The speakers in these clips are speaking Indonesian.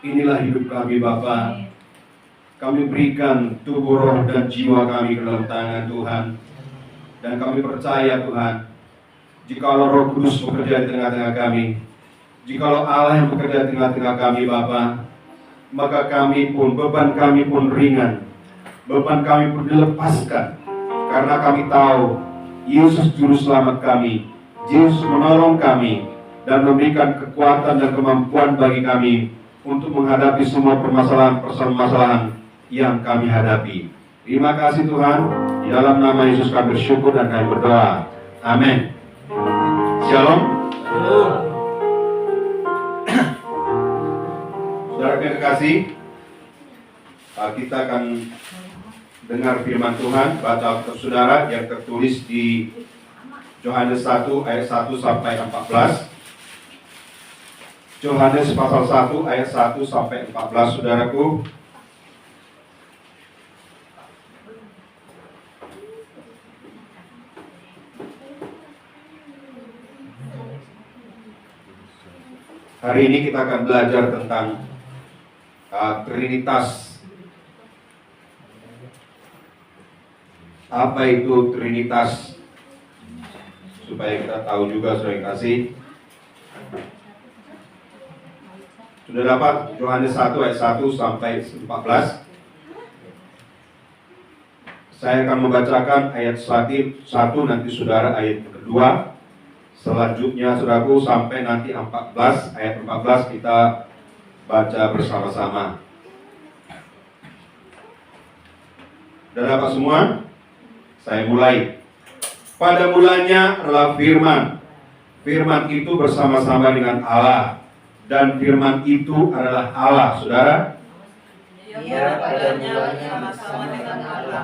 Inilah hidup kami Bapa. Kami berikan tubuh, roh, dan jiwa kami ke dalam tangan Tuhan. Dan kami percaya Tuhan, jikalau Roh Kudus bekerja di tengah-tengah kami, jikalau Allah yang bekerja di tengah-tengah kami Bapa, maka kami pun, beban kami pun ringan, beban kami pun dilepaskan. Karena kami tahu Yesus Juru Selamat kami, Yesus menolong kami dan memberikan kekuatan dan kemampuan bagi kami untuk menghadapi semua permasalahan yang kami hadapi. Terima kasih Tuhan. Di dalam nama Yesus kami bersyukur dan kami berdoa. Amin. Shalom. Saudara yang terkasih, kita akan dengar firman Tuhan. Baca untuk saudara yang tertulis di Yohanes 1 ayat 1 sampai 14. Yohanes pasal 1 ayat 1 sampai 14, saudaraku. Hari ini kita akan belajar tentang Trinitas. Apa itu Trinitas? Supaya kita tahu juga, saudara yang kasih. Sudah dapat Yohanes 1 ayat 1 sampai 14. Saya akan membacakan ayat 1, nanti saudara ayat kedua. Selanjutnya saudaraku sampai nanti 14, ayat 14 kita baca bersama-sama. Sudah dapat semua? Saya mulai. Pada mulanya adalah firman. Firman itu bersama-sama dengan Allah. Dan firman itu adalah Allah, saudara. Ia pada mulanya sama-sama dengan Allah.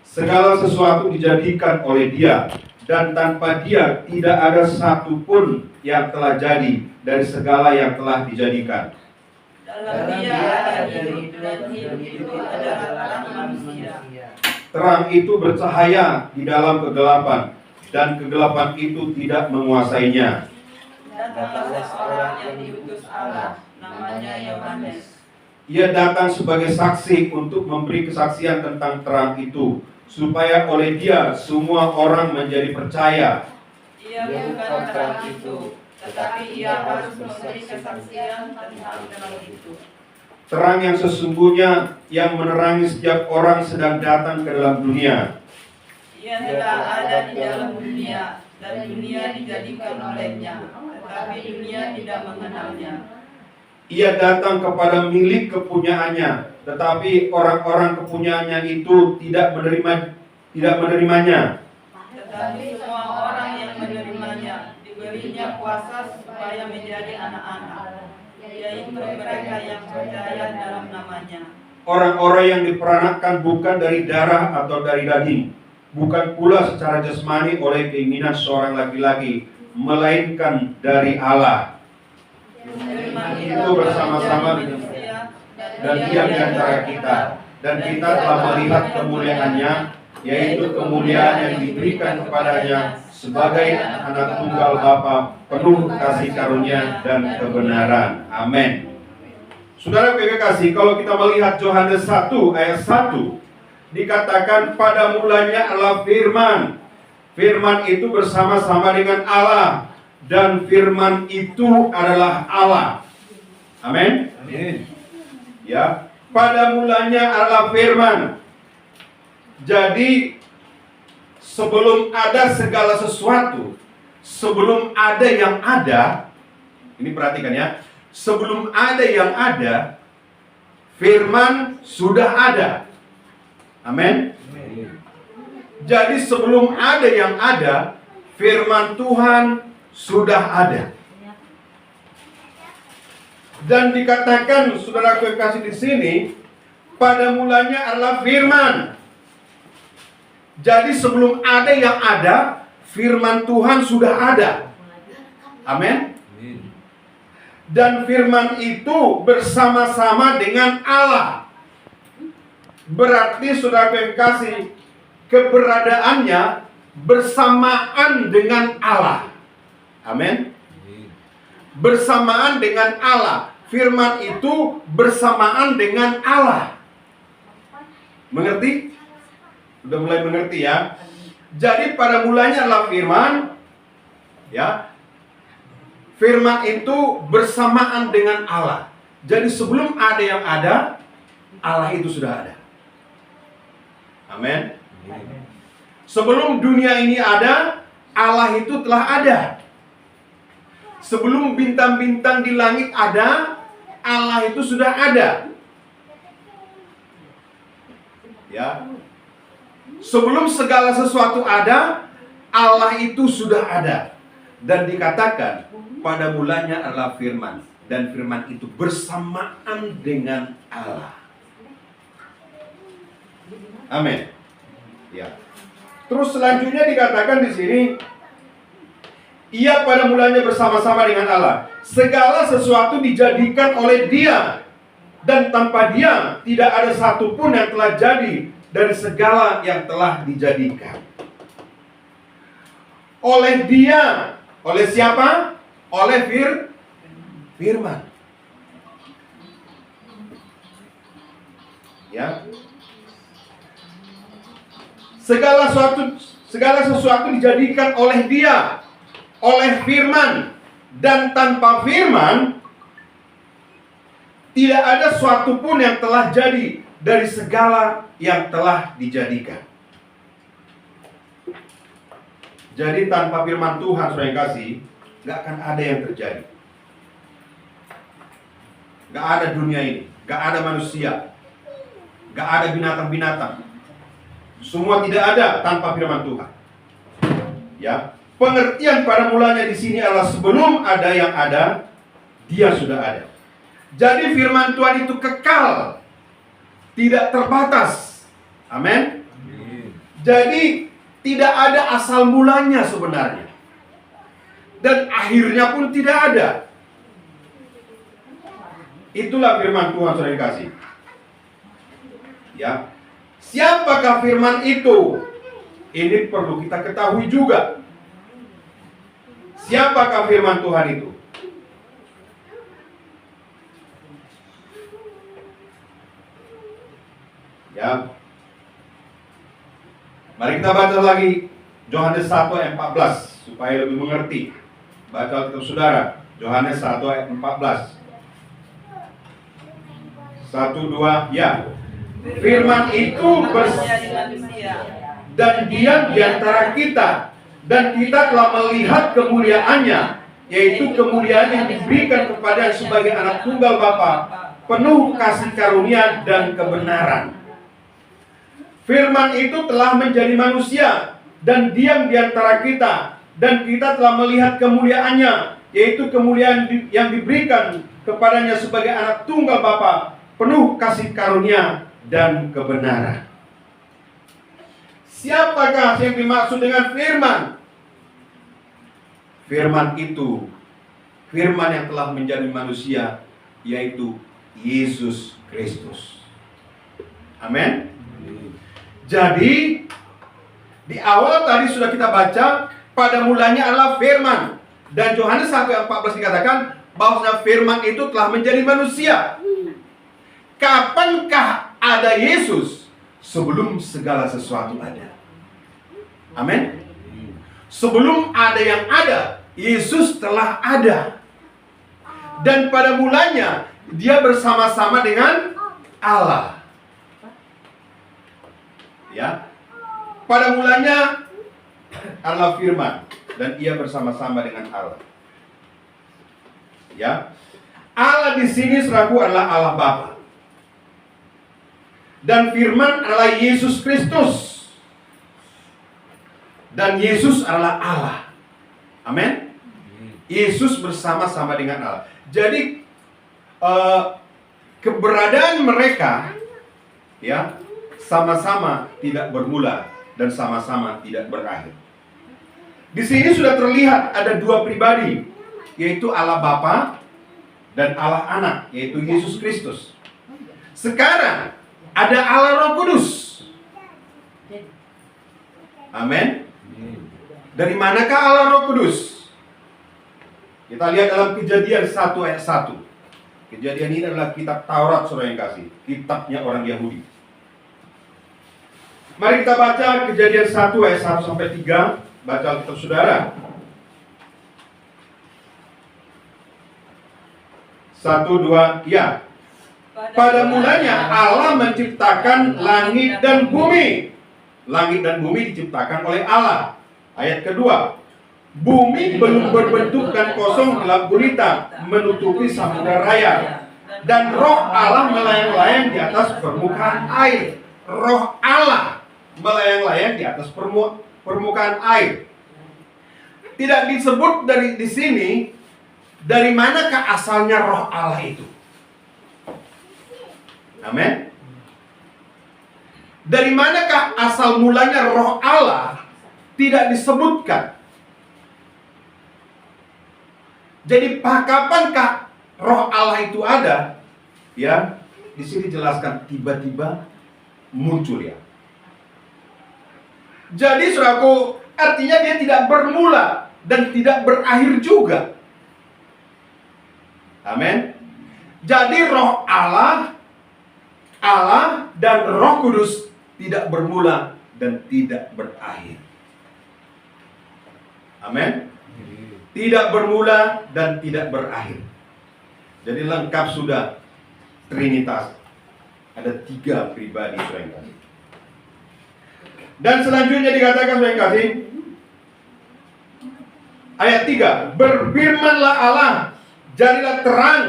Segala sesuatu dijadikan oleh Dia, dan tanpa Dia tidak ada satupun yang telah jadi dari segala yang telah dijadikan. Dalam Dia ada hidup, dan hidup itu adalah terang manusia. Terang itu bercahaya di dalam kegelapan, dan kegelapan itu tidak menguasainya. Dan datanglah seorang yang diutus Allah, namanya Yohanes. Ia datang sebagai saksi untuk memberi kesaksian tentang terang itu, supaya oleh Dia semua orang menjadi percaya. Ia bukan terang itu, tetapi ia harus memberi kesaksian tentang terang itu. Terang yang sesungguhnya yang menerangi setiap orang sedang datang ke dalam dunia. Ia telah ada di dalam dunia, dan dunia dijadikan olehnya, tetapi dunia tidak mengenalnya. Ia datang kepada milik kepunyaannya, tetapi orang-orang kepunyaannya itu tidak menerimanya. Tetapi semua orang yang menerimanya diberinya kuasa supaya menjadi anak-anak, yaitu mereka yang percaya dalam namanya. Orang-orang yang diperanakkan bukan dari darah atau dari daging, bukan pula secara jasmani oleh keinginan seorang laki-laki, melainkan dari Allah. Itu bersama-sama dan Dia di antara kita, dan kita telah melihat kemuliaannya, yaitu kemuliaan yang diberikan kepadanya sebagai anak tunggal Bapa, penuh kasih karunia dan kebenaran. Amin. Saudara kasih, kalau kita melihat Yohanes 1 ayat 1, dikatakan pada mulanya adalah firman. Firman itu bersama-sama dengan Allah, dan firman itu adalah Allah. Amin. Amin. Ya, pada mulanya adalah firman. Jadi sebelum ada segala sesuatu, sebelum ada yang ada, ini perhatikan ya, sebelum ada yang ada, firman sudah ada. Amin. Jadi sebelum ada yang ada, firman Tuhan sudah ada. Dan dikatakan, saudara kekasih di sini, pada mulanya adalah firman. Jadi sebelum ada yang ada, firman Tuhan sudah ada. Amin. Dan firman itu bersama-sama dengan Allah. Berarti saudara kekasih, keberadaannya bersamaan dengan Allah. Amin. Bersamaan dengan Allah. Firman itu bersamaan dengan Allah. Mengerti? Sudah mulai mengerti ya? Jadi pada mulanya adalah firman. Ya. Firman itu bersamaan dengan Allah. Jadi sebelum ada yang ada, Allah itu sudah ada. Amin. Sebelum dunia ini ada, Allah itu telah ada. Sebelum bintang-bintang di langit ada, Allah itu sudah ada. Ya. Sebelum segala sesuatu ada, Allah itu sudah ada. Dan dikatakan pada mulanya adalah firman, dan firman itu bersamaan dengan Allah. Amin. Ya. Terus selanjutnya dikatakan di sini, ia pada mulanya bersama-sama dengan Allah. Segala sesuatu dijadikan oleh Dia, dan tanpa Dia tidak ada satupun yang telah jadi dari segala yang telah dijadikan. Oleh Dia, oleh siapa? Oleh firman. Ya. Segala sesuatu dijadikan oleh Dia, oleh firman, dan tanpa firman tidak ada suatu pun yang telah jadi dari segala yang telah dijadikan. Jadi tanpa firman Tuhan, saudara yang kasih, gak akan ada yang terjadi. Gak ada dunia ini, gak ada manusia, gak ada binatang-binatang. Semua tidak ada tanpa firman Tuhan. Ya. Pengertian pada mulanya di sini adalah sebelum ada yang ada, Dia sudah ada. Jadi firman Tuhan itu kekal, tidak terbatas. Amin. Jadi tidak ada asal mulanya sebenarnya, dan akhirnya pun tidak ada. Itulah firman Tuhan, saudara yang kasih. Ya, siapakah firman itu? Ini perlu kita ketahui juga. Siapakah firman Tuhan itu? Ya. Mari kita baca lagi Yohanes 1 ayat 14 supaya lebih mengerti. Baca untuk saudara. Yohanes 1 ayat 14. 1, 2, ya. Firman itu dan diam di antara kita, dan kita telah melihat kemuliaannya, yaitu kemuliaan yang diberikan kepada sebagai anak tunggal Bapa, penuh kasih karunia dan kebenaran. Firman itu telah menjadi manusia dan diam di antara kita, dan kita telah melihat kemuliaannya, yaitu kemuliaan yang diberikan kepadanya sebagai anak tunggal Bapa, penuh kasih karunia dan kebenaran. Siapakah yang dimaksud dengan firman? Firman itu, firman yang telah menjadi manusia, yaitu Yesus Kristus. Amin. Jadi di awal tadi sudah kita baca, pada mulanya adalah firman. Dan Yohanes 1 ayat 14 dikatakan bahwa firman itu telah menjadi manusia. Kapankah ada Yesus? Sebelum segala sesuatu ada. Amin. Sebelum ada yang ada, Yesus telah ada. Dan pada mulanya Dia bersama-sama dengan Allah. Ya. Pada mulanya adalah firman, dan Ia bersama-sama dengan Allah. Ya. Allah di sini selaku adalah Allah Bapa. Dan firman adalah Yesus Kristus. Dan Yesus adalah Allah. Amin. Yesus bersama-sama dengan Allah. Jadi eh, keberadaan mereka ya sama-sama tidak bermula dan sama-sama tidak berakhir. Di sini sudah terlihat ada dua pribadi, yaitu Allah Bapa dan Allah Anak, yaitu Yesus Kristus. Sekarang ada Allah Roh Kudus. Amin. Dari manakah Allah Roh Kudus? Kita lihat dalam Kejadian 1 ayat 1. Kejadian ini adalah kitab Taurat, saudara yang kasih, kitabnya orang Yahudi. Mari kita baca Kejadian 1 ayat 1 sampai 3. Baca Alkitab saudara. 1, 2, ya. Pada mulanya Allah menciptakan langit dan bumi. Langit dan bumi diciptakan oleh Allah. Ayat kedua, bumi belum berbentuk dan kosong gelap gulita menutupi samudera raya, dan roh Allah melayang-layang di atas permukaan air. Roh Allah melayang-layang di atas permukaan air. Tidak disebut di sini dari manakah asalnya roh Allah itu. Amin. Dari manakah asal mulanya roh Allah tidak disebutkan. Jadi kapankah roh Allah itu ada? Ya, di sini dijelaskan tiba-tiba muncul ya. Jadi saudaraku, artinya dia tidak bermula dan tidak berakhir juga. Amin. Jadi roh Allah dan Roh Kudus tidak bermula dan tidak berakhir. Amin. Tidak bermula dan tidak berakhir. Jadi lengkap sudah Trinitas. Ada 3 pribadi, saudara yang kasih. Dan selanjutnya dikatakan, saudara yang kasih, ayat 3, berfirmanlah Allah, jadilah terang,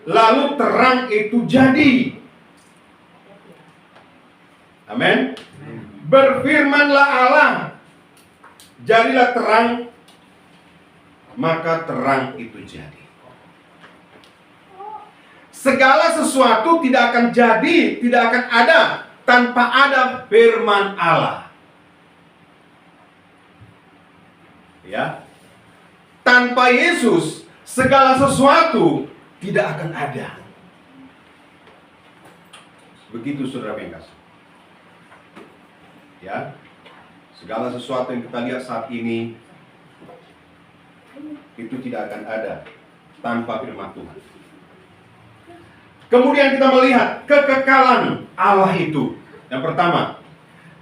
lalu terang itu jadi. Amin. Berfirmanlah Allah, jadilah terang, maka terang itu jadi. Segala sesuatu tidak akan jadi, tidak akan ada tanpa ada firman Allah. Ya. Tanpa Yesus, segala sesuatu tidak akan ada. Begitu saudara yang kasih. Ya. Segala sesuatu yang kita lihat saat ini itu tidak akan ada tanpa firman Tuhan. Kemudian kita melihat kekekalan Allah itu. Yang pertama,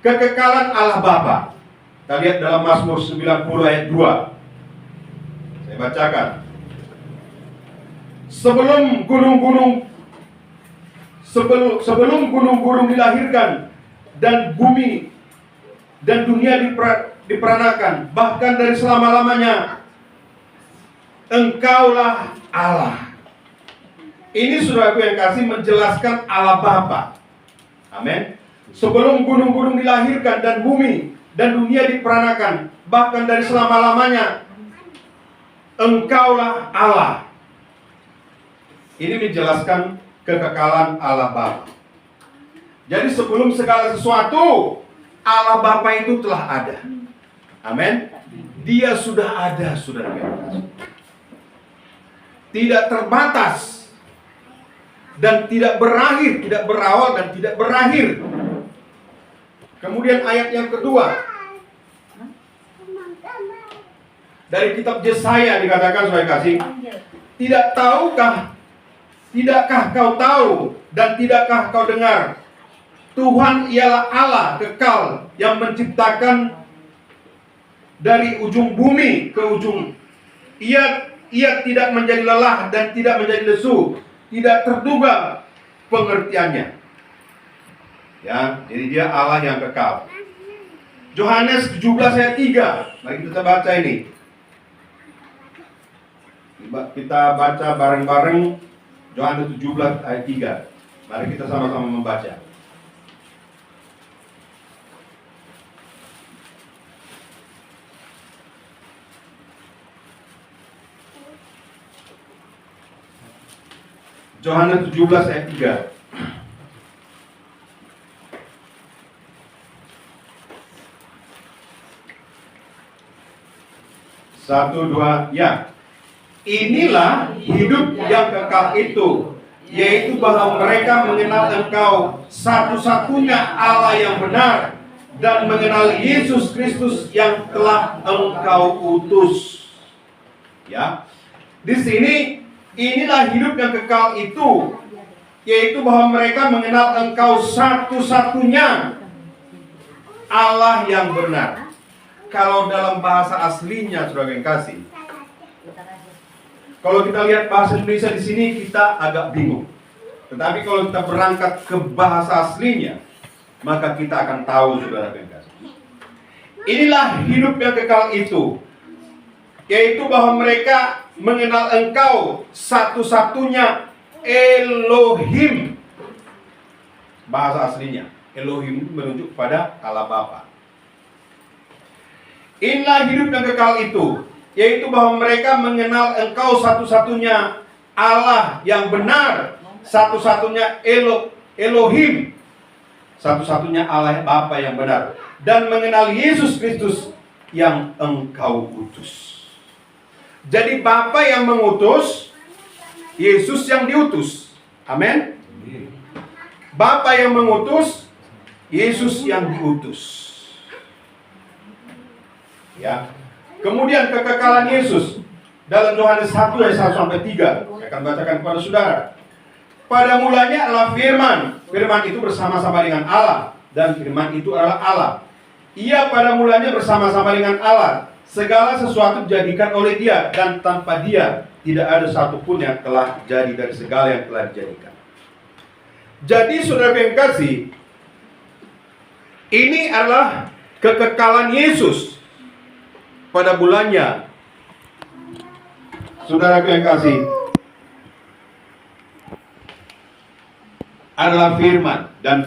kekekalan Allah Bapa. Kita lihat dalam Mazmur 90 ayat 2. Saya bacakan. Sebelum gunung-gunung dilahirkan dan bumi dan dunia diperanakan, bahkan dari selama-lamanya, Engkaulah Allah. Ini saudaraku yang kasih menjelaskan Allah Bapa. Amin. Sebelum gunung-gunung dilahirkan dan bumi dan dunia diperanakan, bahkan dari selama-lamanya, Engkaulah Allah. Ini menjelaskan kekekalan Allah Bapa. Jadi sebelum segala sesuatu, Allah Bapa itu telah ada. Amin. Dia sudah ada, saudara yang kasih. Tidak terbatas dan tidak berakhir, tidak berawal dan tidak berakhir. Kemudian ayat yang kedua dari kitab Yesaya dikatakan, saudara kasih, tidakkah kau tahu dan tidakkah kau dengar, Tuhan ialah Allah kekal yang menciptakan dari ujung bumi ke ujung. Ia tidak menjadi lelah dan tidak menjadi lesu, tidak terduga pengertiannya. Ya, jadi dia Allah yang kekal. Yohanes 17 ayat 3. Mari kita baca ini. Kita baca bareng-bareng Yohanes 17 ayat 3. Mari kita sama-sama membaca. Yohanes 17 ayat 3. Satu, dua, ya. Inilah hidup yang kekal itu, yaitu bahwa mereka mengenal Engkau satu-satunya Allah yang benar, dan mengenal Yesus Kristus yang telah Engkau utus. Ya, di sini inilah hidup yang kekal itu, yaitu bahwa mereka mengenal Engkau satu-satunya Allah yang benar. Kalau dalam bahasa aslinya, saudara yang kasih, kalau kita lihat bahasa Indonesia di sini kita agak bingung. Tetapi kalau kita berangkat ke bahasa aslinya, maka kita akan tahu, saudara yang kasih. Inilah hidup yang kekal itu, yaitu bahwa mereka mengenal Engkau satu-satunya Elohim. Bahasa aslinya Elohim menunjuk pada Allah Bapa. Inilah hidup yang kekal itu, yaitu bahwa mereka mengenal Engkau satu-satunya Allah yang benar, satu-satunya Elohim, satu-satunya Allah Bapa yang benar, dan mengenal Yesus Kristus yang Engkau utus. Jadi Bapa yang mengutus, Yesus yang diutus. Amin. Bapa yang mengutus, Yesus yang diutus. Ya. Kemudian kekekalan Yesus dalam Yohanes 1 ayat 1 sampai 3. Saya akan bacakan kepada saudara. Pada mulanya adalah firman. Firman itu bersama-sama dengan Allah, dan firman itu adalah Allah. Ia pada mulanya bersama-sama dengan Allah. Segala sesuatu dijadikan oleh Dia, dan tanpa Dia tidak ada satupun yang telah jadi dari segala yang telah dijadikan. Jadi saudara yang kasih, ini adalah kekekalan Yesus pada bulannya. Saudara yang kasih, adalah firman, dan